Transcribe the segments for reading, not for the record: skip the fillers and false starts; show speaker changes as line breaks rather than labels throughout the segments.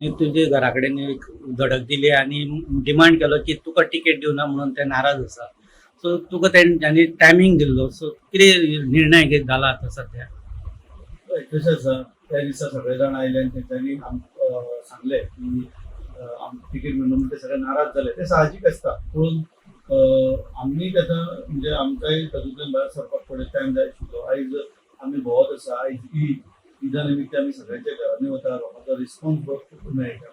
तुझे घरा कडेन एक धडक दिली आणि डिमांड केलो की तुका तिकेट दिवना म्हणून ते नाराज आसा. सो तुका तेंच्यांनी टायमींग दिल्लो. सो कितें निर्णय जाला आतां सध्या?
कशें आसा, त्या दिसा सगळे जाण आयले आनी तेंच्यांनी सांगलें की तिकेट मेळून ते सगळे नाराज जाले. ते साहजीक आसता. पूण आमी आतां म्हणजे आमकांय तातूंतल्यान भायर सरपाक थोडे टायम जाय आशिल्लो. आयज आमी भोंवत आसा. आयज ईदा निमित्त आमी सगळ्यांच्या घरांनी वता. लोकांचो रिस्पॉन्स खूब मेळटा.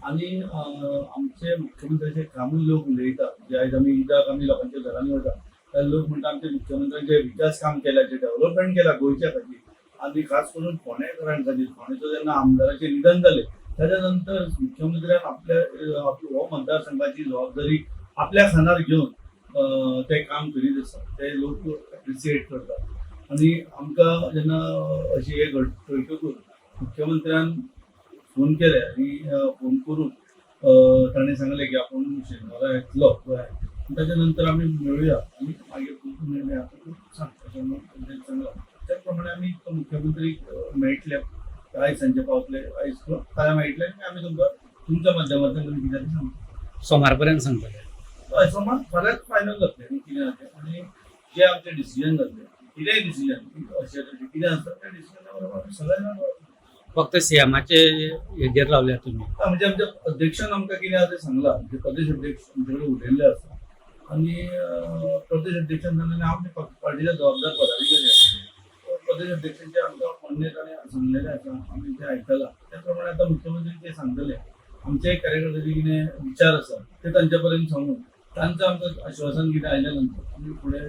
आनी आमचे मुख्यमंत्र्याचे कामूय लोक उलयता. जे आयज आमी ईदाक आमी लोकांच्या घरांनी वता, ते लोक म्हणटा आमच्या मुख्यमंत्र्यान जे विकास काम केल्या, जे डेव्हलपमेंट केला गोंयच्या खातीर, आनी खास करून फोंडेकारां खातीर. फोंडेचो जेन्ना आमदाराचें निधन जालें ताच्या नंतर मुख्यमंत्र्यान आपली हो मतदारसंघाची जबाबदारी आपल्या खांदार घेवन ते काम करीत आसा. ते लोक एप्रिसिएट करतात. आनी आमकां जेन्ना अशी हे घडटकूच मुख्यमंत्र्यान फोन केले आनी फोन करून ताणें सांगलें की आपूण शेनवारा येतलो गोंयांत. ताच्या नंतर आमी मेळुया आनी मागीर तुमचो निर्णय आसा तो सांग अशें सांगला. त्या प्रमाणे आमी मुख्यमंत्री मेळटले. आयज सांजे पावतले. आयज फाल्यां मेळटले आनी आमी तुमकां तुमच्या माध्यमांतल्यान तुमी कितें तें सांगता.
सोमार पर्यंत सांगतले.
हय, सोमार फाल्यांच फायनल जातलें न्ही कितें जातलें. आनी जे आमचें डिसिजन जातलें, कितेंय डिसिजन अशें कितें आसता त्या डिसिजना बरोबर आमी सगळे जाण
फक्त सीएमाचे हेजेर रावल्या तुमी.
म्हणजे आमच्या अध्यक्षान आमकां कितें आसा तें सांगलां. म्हणजे प्रदेश अध्यक्ष आमचे कडेन उलयल्ले आसा. आनी प्रदेश अध्यक्षान सांगलें हांव पार्टीचे जबाबदार पदाधिकारी आसा. प्रदेश अध्यक्षांचे आमकां मान्य ताणें सांगलेलें आसा. आमी तें आयकलां. त्या प्रमाणे आतां मुख्यमंत्री ते सांगतले. आमचे कार्यकर्त्याचे कितें विचार आसा ते तांचे पर्यंत सांगून तांचं आमकां आश्वासन कितें आयल्या नंतर आमी फुडें